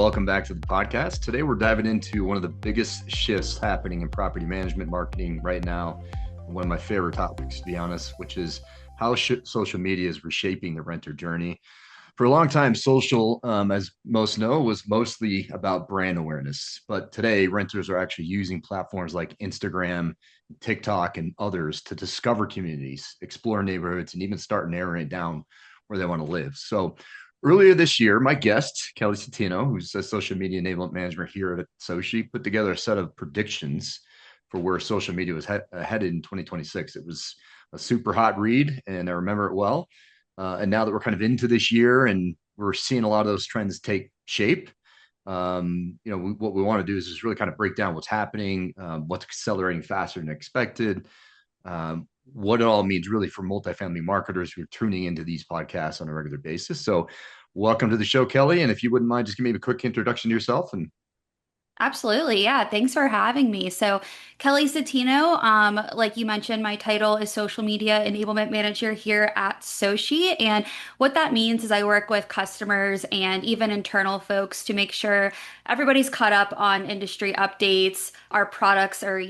welcome back to the podcast. Today, we're diving into one of the biggest shifts happening in property management marketing right now. One of my favorite topics, to be honest, which is how social media is reshaping the renter journey. For a long time, social, as most know, was mostly about brand awareness. But today, renters are actually using platforms like Instagram, TikTok, and others to discover communities, explore neighborhoods, and even start narrowing it down where they want to live. So earlier this year, my guest, Kelly Satino, who's a social media enablement manager here at Soci, put together a set of predictions for where social media was headed in 2026. It was a super hot read, and I remember it well. And now that we're kind of into this year and we're seeing a lot of those trends take shape, what we want to do is just really kind of break down what's happening, what's accelerating faster than expected, what it all means really for multifamily marketers who are tuning into these podcasts on a regular basis. So welcome to the show, Kelly. And if you wouldn't mind, just give me a quick introduction to yourself. And Absolutely. Yeah. Thanks for having me. So, Kelly Satino, like you mentioned, my title is Social Media Enablement Manager here at Soci. And what that means is I work with customers and even internal folks to make sure everybody's caught up on industry updates. Our products are,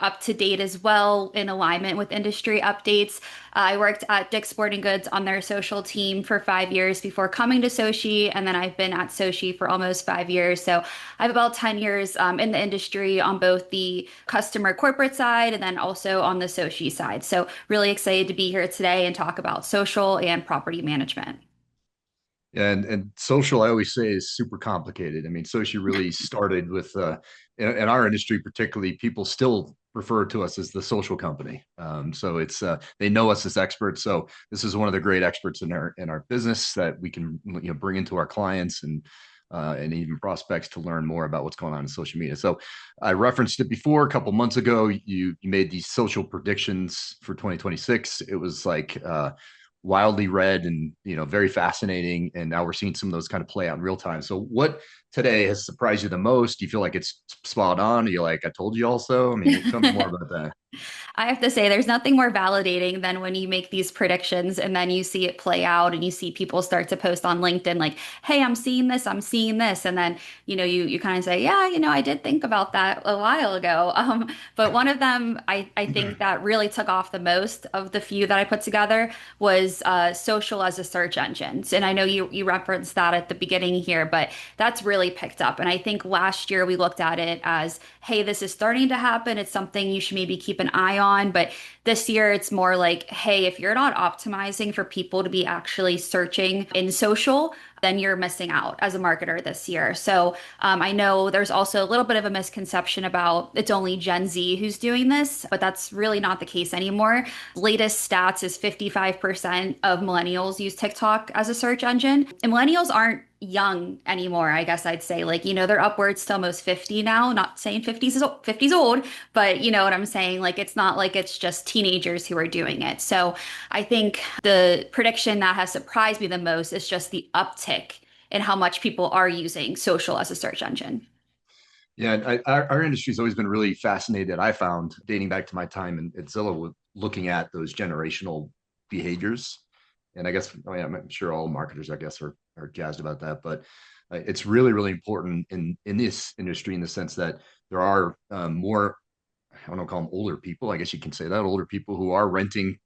up to date as well in alignment with industry updates. I worked at Dick's Sporting Goods on their social team for 5 years before coming to Soci, and then I've been at Soci for almost 5 years. So I have about 10 years in the industry on both the customer corporate side and then also on the Soci side. So really excited to be here today and talk about social and property management. and social, I always say, is super complicated. I mean, social really started with in our industry, particularly, people still refer to us as the social company. So it's they know us as experts. So this is one of the great experts in our business that we can bring into our clients and even prospects to learn more about what's going on in social media. So I referenced it before a couple months ago. You made these social predictions for 2026. It was like wildly read and very fascinating. And now we're seeing some of those kind of play out in real time. So what today has surprised you the most? Do you feel like it's spot on? Are you like, I told you also? I mean, tell me more about that. I have to say, there's nothing more validating than when you make these predictions and then you see it play out and you see people start to post on LinkedIn like, "Hey, I'm seeing this, I'm seeing this," and then you kind of say, "Yeah, I did think about that a while ago." But one of them, I think that really took off the most of the few that I put together was social as a search engine. And I know you referenced that at the beginning here, but that's really picked up. And I think last year we looked at it as, "Hey, this is starting to happen. It's something you should maybe keep an eye on." But this year it's more like, hey, if you're not optimizing for people to be actually searching in social, then you're missing out as a marketer this year. So I know there's also a little bit of a misconception about it's only Gen Z who's doing this, but that's really not the case anymore. Latest stats is 55% of millennials use TikTok as a search engine. And millennials aren't young anymore, I guess I'd say. Like, they're upwards to almost 50 now. Not saying 50's old, but you know what I'm saying? Like, it's not like it's just teenagers who are doing it. So I think the prediction that has surprised me the most is just the uptick in how much people are using social as a search engine. Yeah, our industry has always been really fascinated. I found dating back to my time at Zillow, with looking at those generational behaviors. And I guess, oh yeah, I'm sure all marketers, I guess, are jazzed about that. But it's really, really important in this industry in the sense that there are more, I don't call them older people. I guess you can say that, older people who are renting,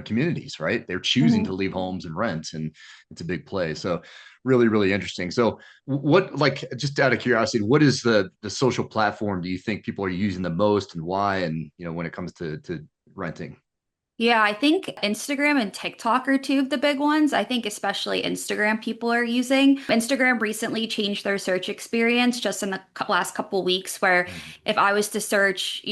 communities, right? They're choosing to Mhm. leave homes and rent, and it's a big play. So really, really interesting. So what, like, just out of curiosity, what is the social platform do you think people are using the most and why? And, when it comes to renting? Yeah, I think Instagram and TikTok are two of the big ones. I think especially Instagram people are using. Instagram recently changed their search experience just in the last couple weeks, where if I was to search,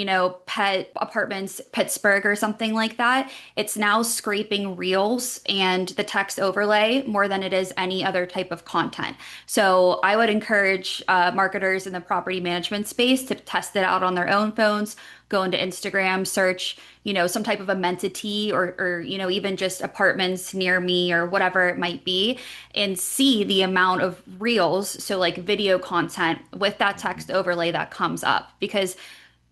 pet apartments, Pittsburgh or something like that, it's now scraping reels and the text overlay more than it is any other type of content. So I would encourage marketers in the property management space to test it out on their own phones, go into Instagram, search, some type of amenity or even just apartments near me or whatever it might be, and see the amount of reels, so like video content with that text overlay that comes up. Because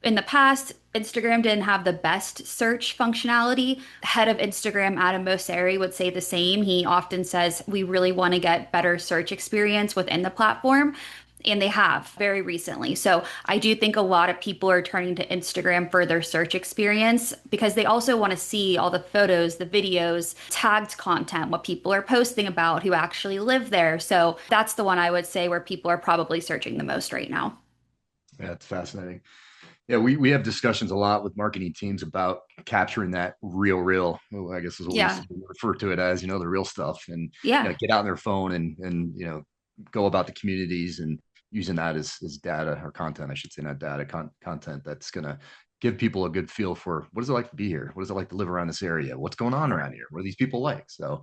in the past, Instagram didn't have the best search functionality. Head of Instagram, Adam Mosseri, would say the same. He often says we really want to get better search experience within the platform. And they have very recently. So I do think a lot of people are turning to Instagram for their search experience because they also want to see all the photos, the videos, tagged content, what people are posting about, who actually live there. So that's the one I would say where people are probably searching the most right now. Yeah, it's fascinating. Yeah, we have discussions a lot with marketing teams about capturing that real, well, I guess is what we Yeah. refer to it as, the real stuff, and Yeah. get out on their phone and go about the communities and using that as data or content, I should say, not data, content that's gonna give people a good feel for what is it like to be here, what is it like to live around this area, what's going on around here, what are these people like. So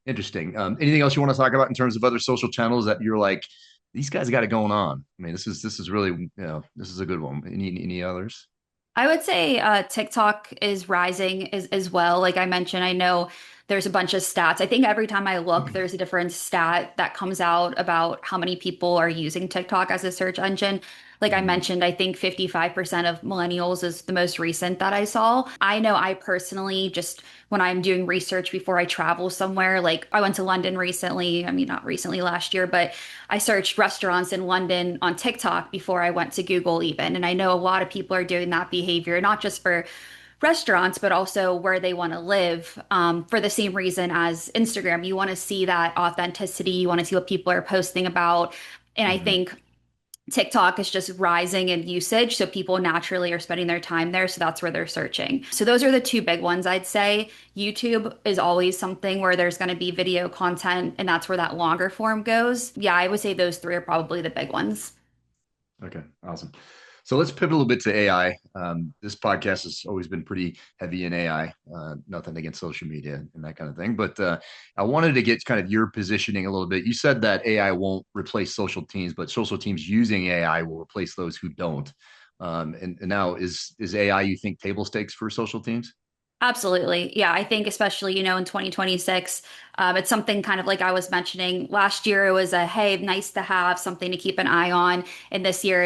interesting. Anything else you want to talk about in terms of other social channels that you're like, these guys got it going on? I mean, this is really, this is a good one. Any others? I would say TikTok is rising as well. Like I mentioned, I know there's a bunch of stats. I think every time I look, there's a different stat that comes out about how many people are using TikTok as a search engine. Like I Mhm. mentioned, I think 55% of millennials is the most recent that I saw. I know I personally just when I'm doing research before I travel somewhere, like I went to London recently. I mean, not recently, last year, but I searched restaurants in London on TikTok before I went to Google even. And I know a lot of people are doing that behavior, not just for restaurants, but also where they want to live for the same reason as Instagram. You want to see that authenticity, you want to see what people are posting about. And I Mhm. think TikTok is just rising in usage. So people naturally are spending their time there. So that's where they're searching. So those are the two big ones I'd say. YouTube is always something where there's going to be video content, and that's where that longer form goes. Yeah, I would say those three are probably the big ones. Okay, awesome. So let's pivot a little bit to AI. This podcast has always been pretty heavy in AI. Nothing against social media and that kind of thing, but I wanted to get kind of your positioning a little bit. You said that AI won't replace social teams, but social teams using AI will replace those who don't. And now is AI, you think, table stakes for social teams? Absolutely. Yeah, I think especially, in 2026, it's something kind of like I was mentioning last year, it was a hey, nice to have something to keep an eye on. And this year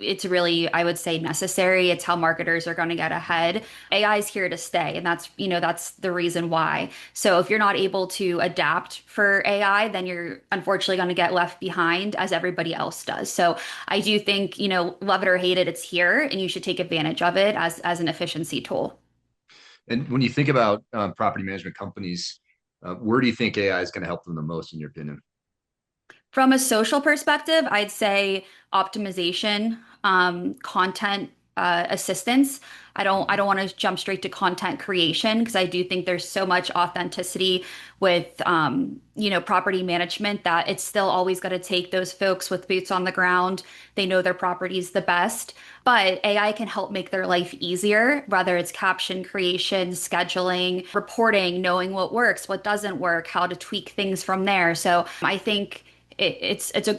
it's really, I would say, necessary. It's how marketers are going to get ahead. AI is here to stay, and that's the reason why. So if you're not able to adapt for AI, then you're unfortunately going to get left behind as everybody else does. So I do think, love it or hate it, it's here, and you should take advantage of it as an efficiency tool. And when you think about property management companies, where do you think AI is going to help them the most, in your opinion? From a social perspective, I'd say optimization, content assistance. I don't want to jump straight to content creation because I do think there's so much authenticity with property management that it's still always going to take those folks with boots on the ground. They know their properties the best, but AI can help make their life easier, whether it's caption creation, scheduling, reporting, knowing what works, what doesn't work, how to tweak things from there. So I think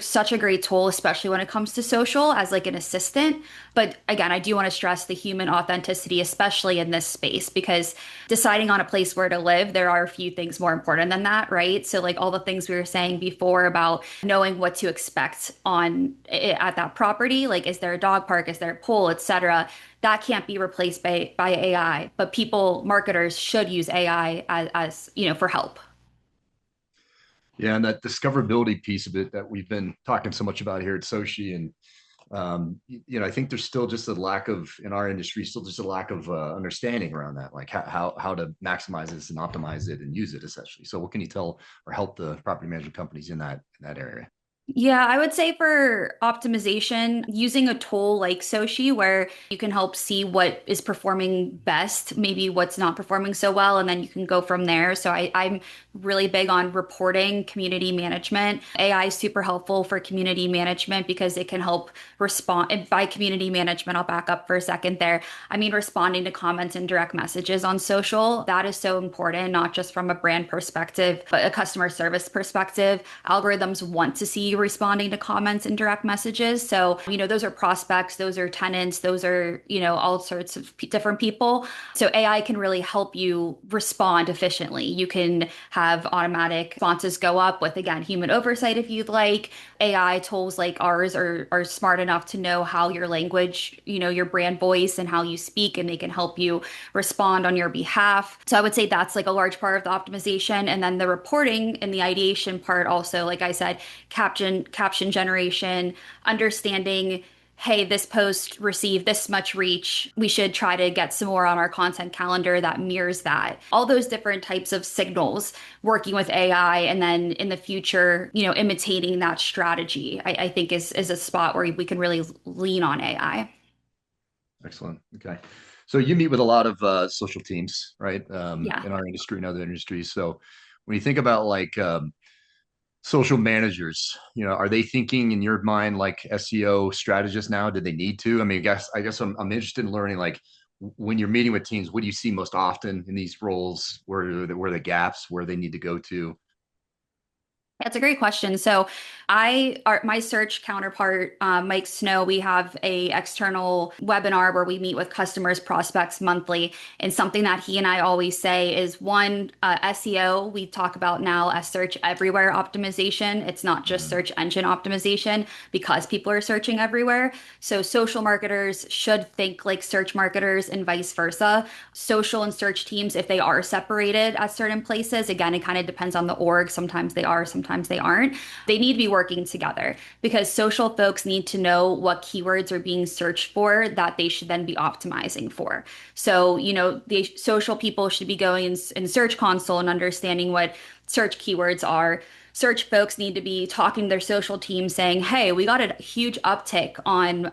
such a great tool, especially when it comes to social as like an assistant. But again, I do want to stress the human authenticity, especially in this space, because deciding on a place where to live, there are a few things more important than that, right? So like all the things we were saying before about knowing what to expect at that property, like is there a dog park, is there a pool, etc. That can't be replaced by AI, but marketers should use AI as for help. Yeah, and that discoverability piece of it that we've been talking so much about here at Sochi, and I think there's still just a lack of in our industry, still just a lack of understanding around that, like how to maximize this and optimize it and use it essentially. So, what can you tell or help the property management companies in that area? Yeah, I would say for optimization, using a tool like Soshi where you can help see what is performing best, maybe what's not performing so well, and then you can go from there. So I'm really big on reporting, community management. AI is super helpful for community management because it can help respond. And by community management, I'll back up for a second there. I mean, responding to comments and direct messages on social. That is so important, not just from a brand perspective, but a customer service perspective. Algorithms want to see you responding to comments and direct messages. So, those are prospects, those are tenants, those are, all sorts of different people. So AI can really help you respond efficiently. You can have automatic responses go up with, again, human oversight if you'd like. AI tools like ours are smart enough to know how your language, your brand voice and how you speak, and they can help you respond on your behalf. So I would say that's like a large part of the optimization. And then the reporting and the ideation part also, like I said, caption generation, understanding, hey, this post received this much reach. We should try to get some more on our content calendar that mirrors that. All those different types of signals working with AI, and then in the future, imitating that strategy, I think is a spot where we can really lean on AI. Excellent. Okay. So you meet with a lot of social teams, right? Yeah. In our industry and other industries. So when you think about like social managers, are they thinking in your mind like SEO strategists now? Do they need to? I mean, I guess I'm interested in learning like when you're meeting with teams, what do you see most often in these roles? Where the gaps, where they need to go to? That's a great question. So, my search counterpart, Mike Snow, we have a external webinar where we meet with customers, prospects monthly. And something that he and I always say is one, SEO, we talk about now as search everywhere optimization. It's not just Mhm. search engine optimization because people are searching everywhere. So, social marketers should think like search marketers and vice versa. Social and search teams, if they are separated at certain places, again, it kind of depends on the org. Sometimes they are, sometimes they aren't. They need to be working together because social folks need to know what keywords are being searched for that they should then be optimizing for. So, the social people should be going in Search Console and understanding what search keywords are. Search folks need to be talking to their social team saying, hey, we got a huge uptick on,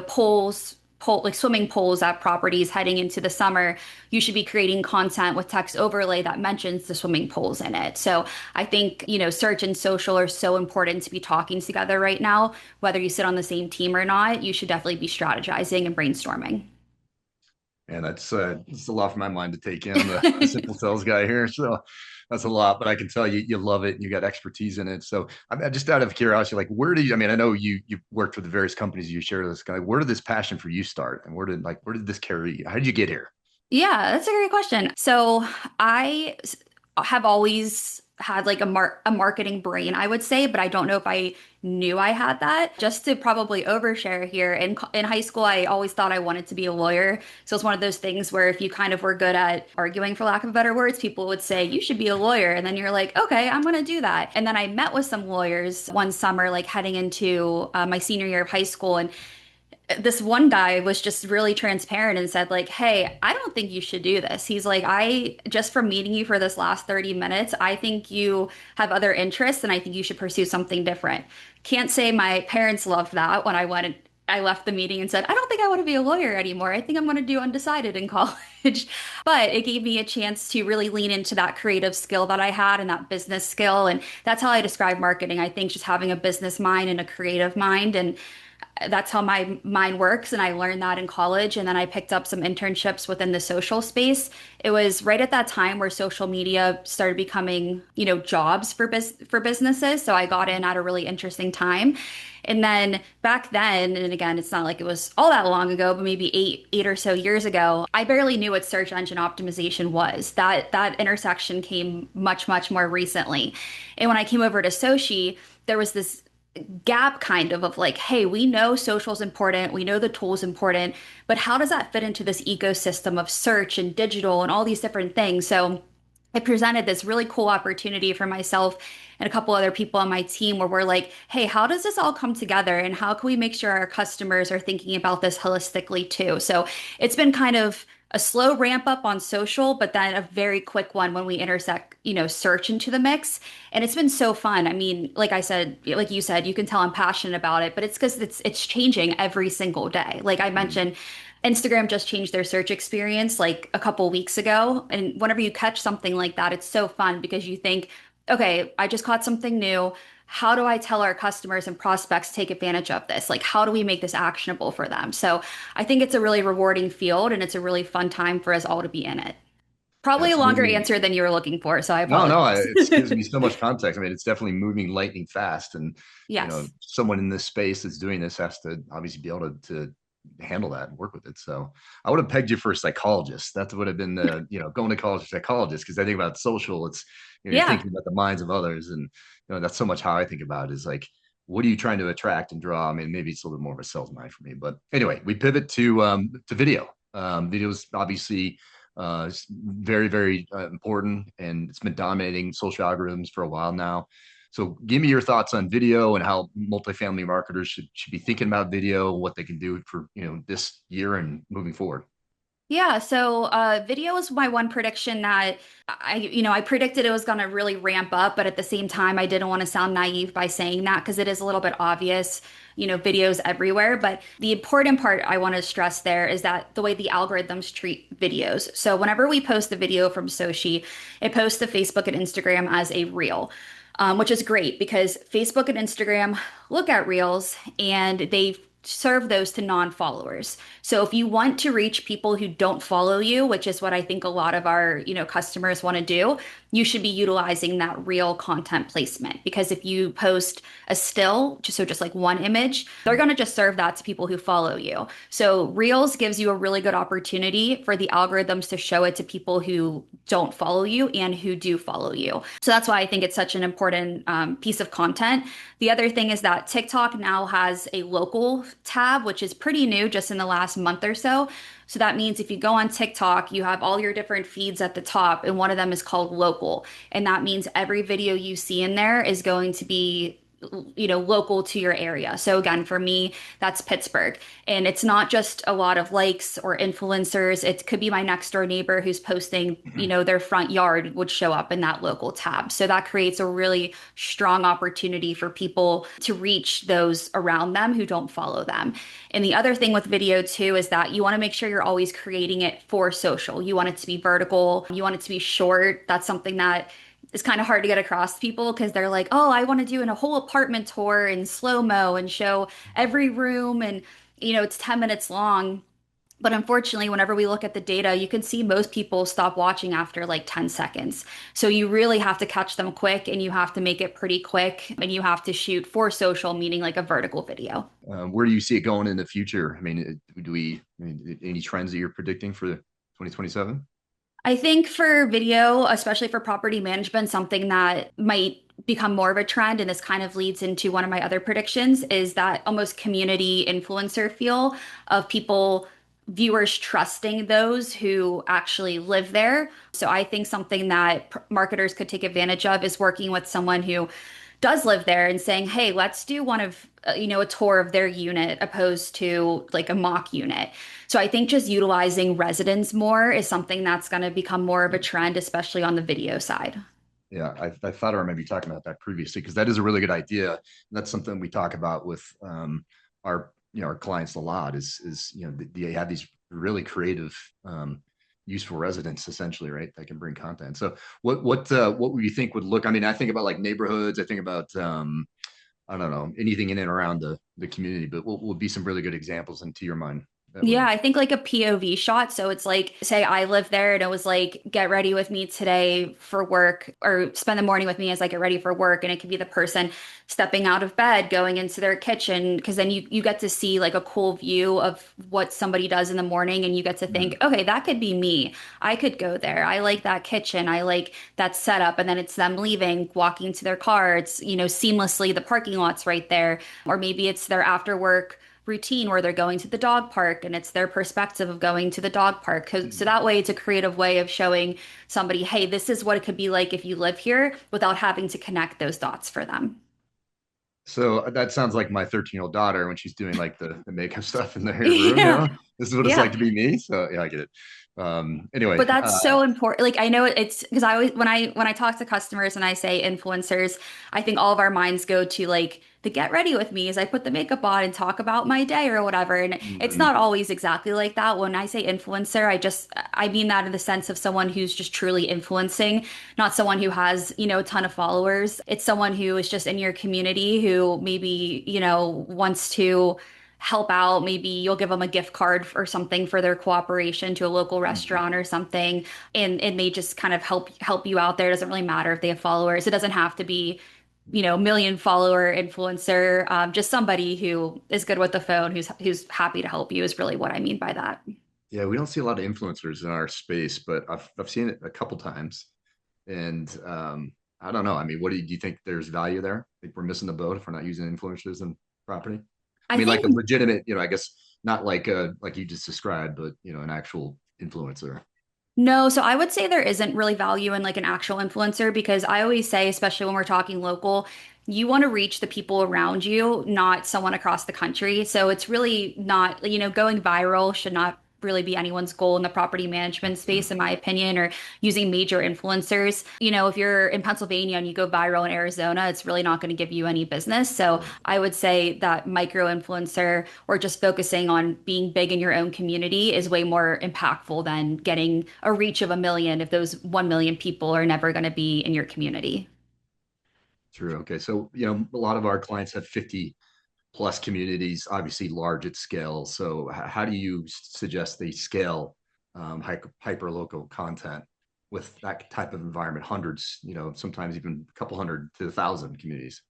polls, like swimming pools at properties heading into the summer. You should be creating content with text overlay that mentions the swimming pools in it. So I think, search and social are so important to be talking together right now. Whether you sit on the same team or not, you should definitely be strategizing and brainstorming. And that's a lot for my mind to take in. I'm the simple sales guy here, so that's a lot. But I can tell you love it and you got expertise in it. So I'm just out of curiosity, like where do you? I mean, I know you worked with the various companies you share this. Like, where did this passion for you start, and where did this carry you? How did you get here? Yeah, that's a great question. So have always had like a marketing brain, I would say, but I don't know if I knew I had that. Just to probably overshare here, in high school, I always thought I wanted to be a lawyer. So it's one of those things where if you kind of were good at arguing, for lack of better words, people would say you should be a lawyer, and then you're like, okay, I'm gonna do that. And then I met with some lawyers one summer, like heading into my senior year of high school, and this one guy was just really transparent and said like, hey, I don't think you should do this. He's like, I just from meeting you for this last 30 minutes, I think you have other interests and I think you should pursue something different. Can't say my parents loved that when I left the meeting and said, I don't think I want to be a lawyer anymore. I think I'm going to do undecided in college. But it gave me a chance to really lean into that creative skill that I had and that business skill. And that's how I describe marketing. I think just having a business mind and a creative mind. And that's how my mind works. And I learned that in college. And then I picked up some internships within the social space. It was right at that time where social media started becoming, jobs for businesses. So I got in at a really interesting time. And then back then, and again, it's not like it was all that long ago, but maybe eight or so years ago, I barely knew what search engine optimization was. That intersection came much, much more recently. And when I came over to Sochi, there was this gap kind of like, hey, we know social is important, we know the tool is important, but how does that fit into this ecosystem of search and digital and all these different things? So it presented this really cool opportunity for myself and a couple other people on my team where we're like, hey, how does this all come together and how can we make sure our customers are thinking about this holistically too? So it's been kind of a slow ramp up on social, but then a very quick one when we intersect, search into the mix. And it's been so fun. I mean, like I said, like you said, you can tell I'm passionate about it, but it's because it's changing every single day. Like I Mm. mentioned, Instagram just changed their search experience like a couple weeks ago. And whenever you catch something like that, it's so fun because you think, okay, I just caught something new. How do I tell our customers and prospects to take advantage of this? Like, how do we make this actionable for them? So I think it's a really rewarding field and it's a really fun time for us all to be in it. Probably a That's longer moving. answer than you were looking for, so I No, no, apologize. it's gives me so much context. I mean, it's definitely moving lightning fast, and Yes. someone in this space that's doing this has to obviously be able to handle that and work with it. So, I would have pegged you for a psychologist. That would have been the going to college for psychologist because I think about social. It's you're Yeah. thinking about the minds of others, and that's so much how I think about it. Is like, what are you trying to attract and draw? I mean, maybe it's a little more of a sales mind for me, but anyway, we pivot to video. Video is obviously it's very, very important, and it's been dominating social algorithms for a while now. So give me your thoughts on video and how multifamily marketers should be thinking about video, what they can do for, this year and moving forward. Yeah, so video is my one prediction that I predicted it was going to really ramp up, but at the same time, I didn't want to sound naive by saying that because it is a little bit obvious, videos everywhere. But the important part I want to stress there is that the way the algorithms treat videos. So whenever we post a video from Sochi, it posts to Facebook and Instagram as a reel. Which is great because Facebook and Instagram look at reels and they serve those to non-followers. So if you want to reach people who don't follow you, which is what I think a lot of our, customers want to do, you should be utilizing that real content placement because if you post a still, just like one image, they're going to just serve that to people who follow you. So Reels gives you a really good opportunity for the algorithms to show it to people who don't follow you and who do follow you. So that's why I think it's such an important piece of content. The other thing is that TikTok now has a local tab, which is pretty new just in the last month or so. So that means if you go on TikTok, you have all your different feeds at the top, and one of them is called local. And that means every video you see in there is going to be local to your area. So again, for me, that's Pittsburgh. And it's not just a lot of likes or influencers. It could be my next door neighbor who's posting, their front yard would show up in that local tab. So that creates a really strong opportunity for people to reach those around them who don't follow them. And the other thing with video too is that you want to make sure you're always creating it for social. You want it to be vertical, you want it to be short. That's something that is kind of hard to get across to people because they're like, oh, I want to do a whole apartment tour in slow-mo and show every room and it's 10 minutes long. But unfortunately, whenever we look at the data, you can see most people stop watching after like 10 seconds. So you really have to catch them quick and you have to make it pretty quick and you have to shoot for social, meaning like a vertical video. Where do you see it going in the future? I mean, any trends that you're predicting for 2027? I think for video, especially for property management, something that might become more of a trend, and this kind of leads into one of my other predictions, is that almost community influencer feel of people, viewers trusting those who actually live there. So I think something that marketers could take advantage of is working with someone who does live there and saying, hey, let's do one of, a tour of their unit opposed to like a mock unit. So I think just utilizing residents more is something that's going to become more of a trend, especially on the video side. Yeah, I thought I remember you talking about that previously because that is a really good idea. And that's something we talk about with our our clients a lot. Is they have these really creative, useful residents essentially, right? That can bring content. So what would you think would look? I mean, I think about like neighborhoods. I think about I don't know anything in and around the community. But what would be some really good examples into your mind that Yeah, would? I think like a POV shot. So it's like, say I live there and it was like, get ready with me today for work or spend the morning with me as I get ready for work. And it could be the person stepping out of bed, going into their kitchen, because then you get to see like a cool view of what somebody does in the morning and you get to think, okay, that could be me. I could go there. I like that kitchen. I like that setup. And then it's them leaving, walking to their car. It's, seamlessly the parking lot's right there. Or maybe it's their after work routine where they're going to the dog park and it's their perspective of going to the dog park. So that way it's a creative way of showing somebody, hey, this is what it could be like if you live here without having to connect those dots for them. So that sounds like my 13-year-old daughter when she's doing like the makeup stuff in her room, Yeah. This is what it's like Yeah. to be me. So yeah, I get it. Anyway, But that's so important. Like I know it's because I always when I talk to customers and I say influencers, I think all of our minds go to like the get ready with me as I put the makeup on and talk about my day or whatever. And it's mm, not always exactly like that. When I say influencer, I mean that in the sense of someone who's just truly influencing, not someone who has, a ton of followers. It's someone who is just in your community who maybe, wants to help out. Maybe you'll give them a gift card or something for their cooperation to a local mm. restaurant or something, and they just kind of help you out there. It doesn't really matter if they have followers. It doesn't have to be, million follower influencer. Just somebody who is good with the phone, who's happy to help you is really what I mean by that. Yeah, we don't see a lot of influencers in our space, but I've seen it a couple times, and I don't know. I mean, do you think there's value there? I think we're missing the boat if we're not using influencers in property. I I mean, like a think legitimate, I guess not like you just described, but an actual influencer. No, so I would say there isn't really value in like an actual influencer because I always say, especially when we're talking local, you want to reach the people around you, not someone across the country. So it's really not, going viral should not really be anyone's goal in the property management space, in my opinion, or using major influencers. If you're in Pennsylvania and you go viral in Arizona, it's really not going to give you any business. So Right. I would say that micro influencer or just focusing on being big in your own community is way more impactful than getting a reach of 1 million if those 1 million people are never going to be in your community. True. Okay. So, a lot of our clients have 50 plus communities, obviously large at scale. So, how do you suggest they scale hyper local content with that type of environment? Hundreds, sometimes even a couple hundred to 1,000 communities.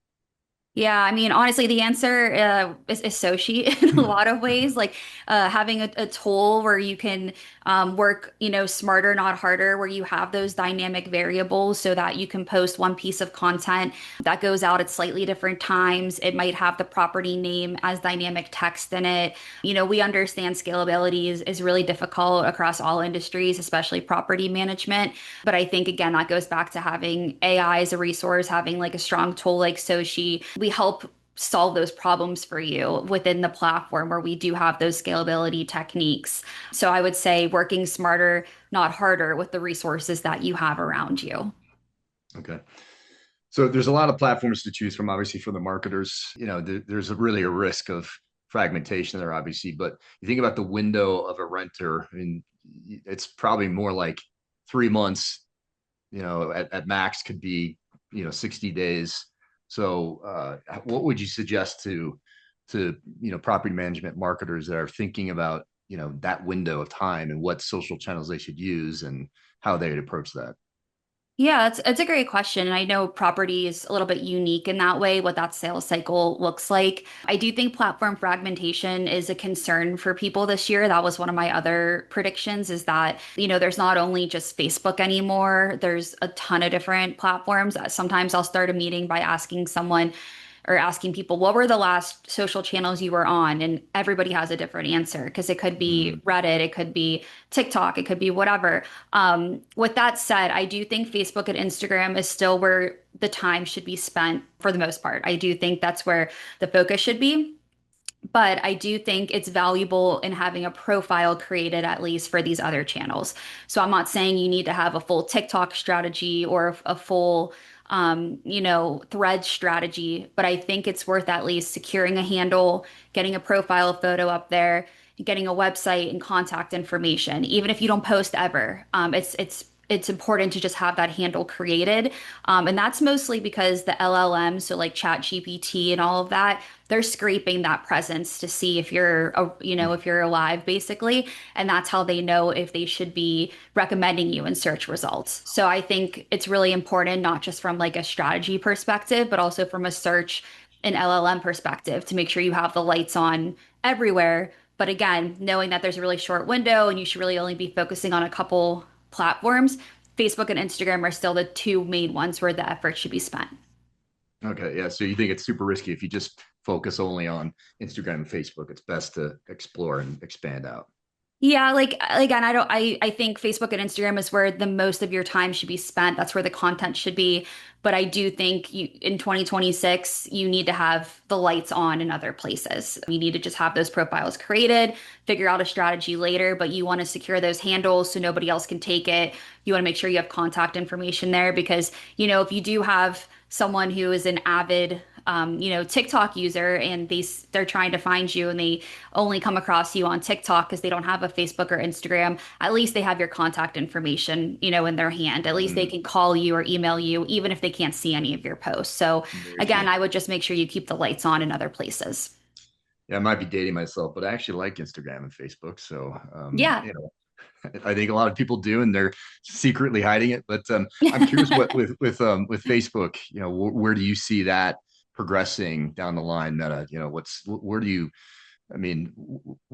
Yeah, I mean, honestly, the answer is Sochi in a lot of ways. Like having a tool where you can work, smarter, not harder, where you have those dynamic variables so that you can post one piece of content that goes out at slightly different times. It might have the property name as dynamic text in it. We understand scalability is really difficult across all industries, especially property management. But I think, again, that goes back to having AI as a resource, having like a strong tool like Sochi. We help solve those problems for you within the platform where we do have those scalability techniques. So I would say working smarter, not harder with the resources that you have around you. Okay. So there's a lot of platforms to choose from, obviously, for the marketers. There's really a risk of fragmentation there, obviously. But you think about the window of a renter, I mean, it's probably more like 3 months, at max could be, 60 days. So what would you suggest to, property management marketers that are thinking about, that window of time and what social channels they should use and how they would approach that? Yeah, it's a great question. And I know property is a little bit unique in that way, what that sales cycle looks like. I do think platform fragmentation is a concern for people this year. That was one of my other predictions is that, there's not only just Facebook anymore, there's a ton of different platforms. Sometimes I'll start a meeting by asking someone, or asking people, what were the last social channels you were on? And everybody has a different answer because it could be Mm, Reddit, it could be TikTok, it could be whatever. With that said, I do think Facebook and Instagram is still where the time should be spent for the most part. I do think that's where the focus should be. But I do think it's valuable in having a profile created at least for these other channels. So I'm not saying you need to have a full TikTok strategy or a full, thread strategy, but I think it's worth at least securing a handle, getting a profile photo up there, getting a website and contact information, even if you don't post ever. It's important to just have that handle created. And that's mostly because the LLM, so like ChatGPT and all of that, they're scraping that presence to see if if you're alive, basically. And that's how they know if they should be recommending you in search results. So I think it's really important, not just from like a strategy perspective, but also from a search and LLM perspective to make sure you have the lights on everywhere. But again, knowing that there's a really short window and you should really only be focusing on a couple platforms, Facebook and Instagram are still the two main ones where the effort should be spent. okay, yeah. So you think it's super risky if you just focus only on Instagram and Facebook? It's best to explore and expand out. Yeah, like again, I think Facebook and Instagram is where the most of your time should be spent. That's where the content should be. But I do think you in 2026, you need to have the lights on in other places. You need to just have those profiles created, figure out a strategy later, but you want to secure those handles so nobody else can take it. You want to make sure you have contact information there because, if you do have someone who is an avid TikTok user and they're trying to find you and they only come across you on TikTok because they don't have a Facebook or Instagram, at least they have your contact information, in their hand. At least they Mm, can call you or email you, even if they can't see any of your posts. So very again, true. I would just make sure you keep the lights on in other places. Yeah, I might be dating myself, but I actually like Instagram and Facebook. So, Yeah. I think a lot of people do, and they're secretly hiding it. But I'm curious, what with Facebook, where do you see that progressing down the line? Meta, where do you? I mean,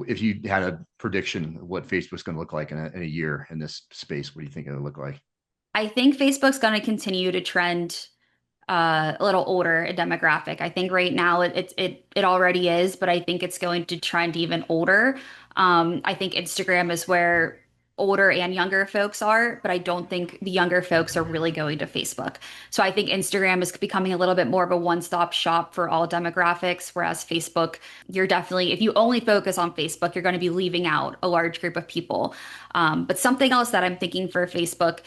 if you had a prediction of what Facebook's going to look like in a year in this space, what do you think it'll look like? I think Facebook's going to continue to trend a little older demographic. I think right now it already is, but I think it's going to trend even older. I think Instagram is where older and younger folks are, but I don't think the younger folks are really going to Facebook. So I think Instagram is becoming a little bit more of a one-stop shop for all demographics, whereas Facebook, you're definitely, if you only focus on Facebook, you're going to be leaving out a large group of people. But something else that I'm thinking for Facebook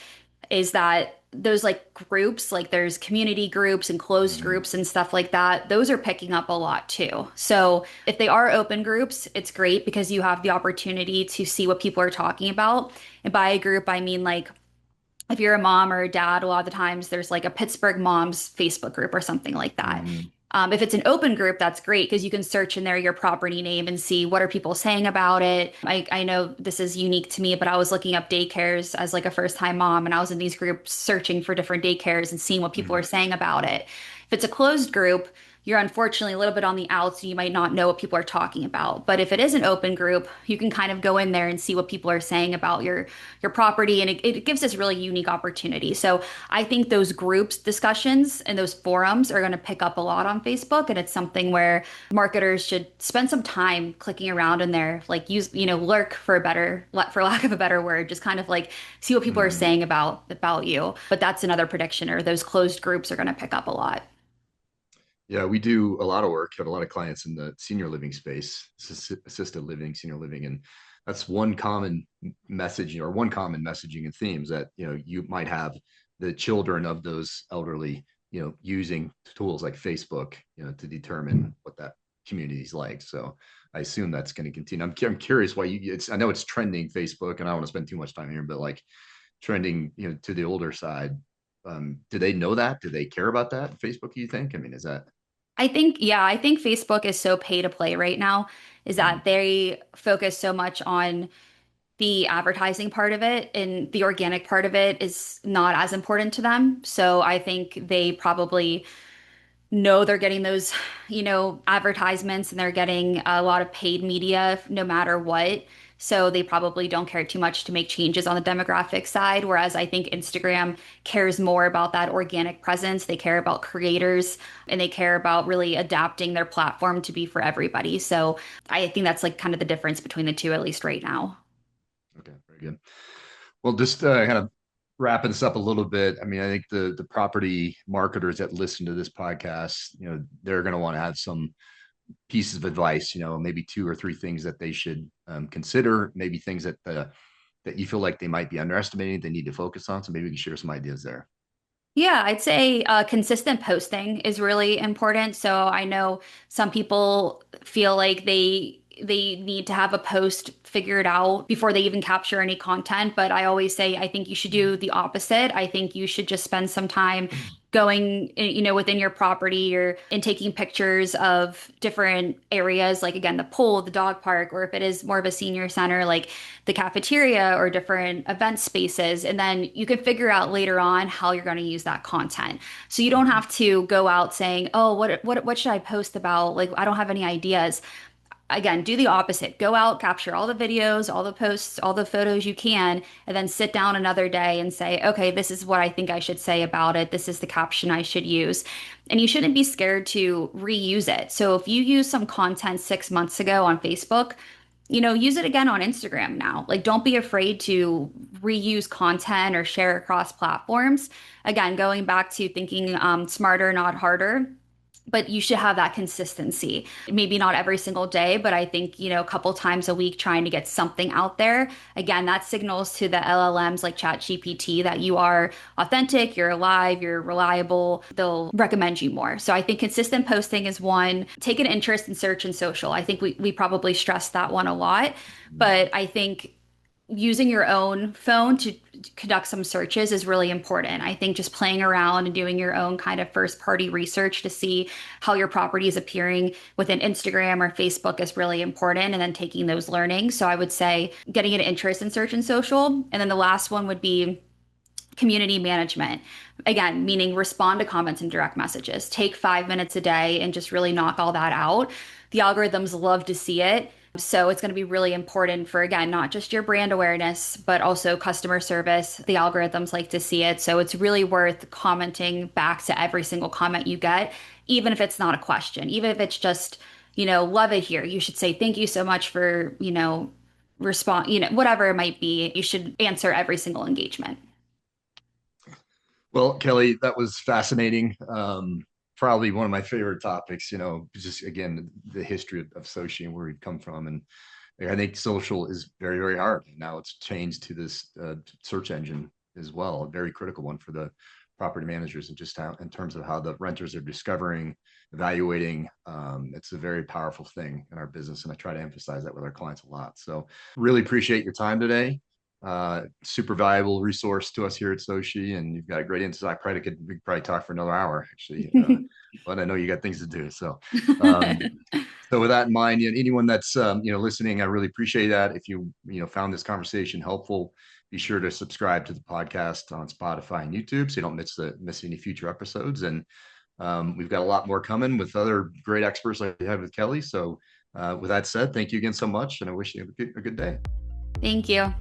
is that those like groups, like there's community groups and closed Mhm. groups and stuff like that, those are picking up a lot too. So if they are open groups, it's great because you have the opportunity to see what people are talking about. And by a group, I mean like if you're a mom or a dad, a lot of the times there's like a Pittsburgh moms Facebook group or something like that. Mhm. If it's an open group, that's great because you can search in there your property name and see what are people saying about it. I know this is unique to me, but I was looking up daycares as like a first time mom, and I was in these groups searching for different daycares and seeing what people are Mhm. saying about it. If it's a closed group, you're unfortunately a little bit on the outs, so you might not know what people are talking about. But if it is an open group, you can kind of go in there and see what people are saying about your property, and it gives this really unique opportunity. So I think those groups discussions and those forums are going to pick up a lot on Facebook, and it's something where marketers should spend some time clicking around in there, like use, lurk for a better, for lack of a better word, just kind of like see what people are Mhm. saying about you. But that's another prediction, or those closed groups are going to pick up a lot. Yeah, we do a lot of work, have a lot of clients in the senior living space, assisted living, senior living, and that's one common messaging or one common messaging and themes that you might have the children of those elderly, using tools like Facebook, to determine what that community is like. So I assume that's going to continue. I'm curious why I know it's trending Facebook, and I don't want to spend too much time here, but like trending, to the older side. Do they know that? Do they care about that? Facebook, you think? I mean, is that? I think Facebook is so pay to play right now, is Mhm. that they focus so much on the advertising part of it, and the organic part of it is not as important to them. So I think they probably know they're getting those, advertisements, and they're getting a lot of paid media no matter what. So they probably don't care too much to make changes on the demographic side. Whereas I think Instagram cares more about that organic presence. They care about creators, and they care about really adapting their platform to be for everybody. So I think that's like kind of the difference between the two, at least right now. Okay, very good. Well, just kind of wrapping this up a little bit. I mean, I think the property marketers that listen to this podcast, they're going to want to have some pieces of advice. Maybe two or three things that they should consider. Maybe things that you feel like they might be underestimating, they need to focus on. So maybe we can share some ideas there. Yeah, I'd say consistent posting is really important. So I know some people feel like they need to have a post figured out before they even capture any content, but I always say I think you should do the opposite. I think you should just spend some time going, within your property or in taking pictures of different areas, like again, the pool, the dog park, or if it is more of a senior center, like the cafeteria or different event spaces. And then you can figure out later on how you're going to use that content. So you don't Mhm. have to go out saying, "Oh, what should I post about?" Like I don't have any ideas. Again, do the opposite. Go out, capture all the videos, all the posts, all the photos you can, and then sit down another day and say, okay, this is what I think I should say about it. This is the caption I should use. And you shouldn't be scared to reuse it. So if you use some content 6 months ago on Facebook, use it again on Instagram now. Like, don't be afraid to reuse content or share across platforms. Again, going back to thinking smarter, not harder, but you should have that consistency. Maybe not every single day, but I think, a couple times a week trying to get something out there. Again, that signals to the LLMs like ChatGPT that you are authentic, you're alive, you're reliable. They'll recommend you more. So I think consistent posting is one. Take an interest in search and social. I think we probably stress that one a lot, but I think using your own phone to conduct some searches is really important. I think just playing around and doing your own kind of first party research to see how your property is appearing within Instagram or Facebook is really important, and then taking those learnings. So I would say getting an interest in search and social. And then the last one would be community management. Again, meaning respond to comments and direct messages. Take 5 minutes a day and just really knock all that out. The algorithms love to see it. So it's going to be really important for, again, not just your brand awareness, but also customer service. The algorithms like to see it. So it's really worth commenting back to every single comment you get, even if it's not a question, even if it's just, love it here. You should say, thank you so much for, respond, whatever it might be, you should answer every single engagement. Well, Kelly, that was fascinating. Probably one of my favorite topics, just again, the history of social and where we've come from. And I think social is very, very hard. And now it's changed to this search engine as well, a very critical one for the property managers and just how, in terms of how the renters are discovering, evaluating. It's a very powerful thing in our business. And I try to emphasize that with our clients a lot. So really appreciate your time today. Super valuable resource to us here at Sochi, and you've got a great insight. We could probably talk for another hour actually, but I know you got things to do. Um, so with that in mind, anyone that's listening, I really appreciate that. If you found this conversation helpful, be sure to subscribe to the podcast on Spotify and YouTube so you don't miss any future episodes. And we've got a lot more coming with other great experts like we had with Kelly. So with that said, thank you again so much, and I wish you a good day. Thank you.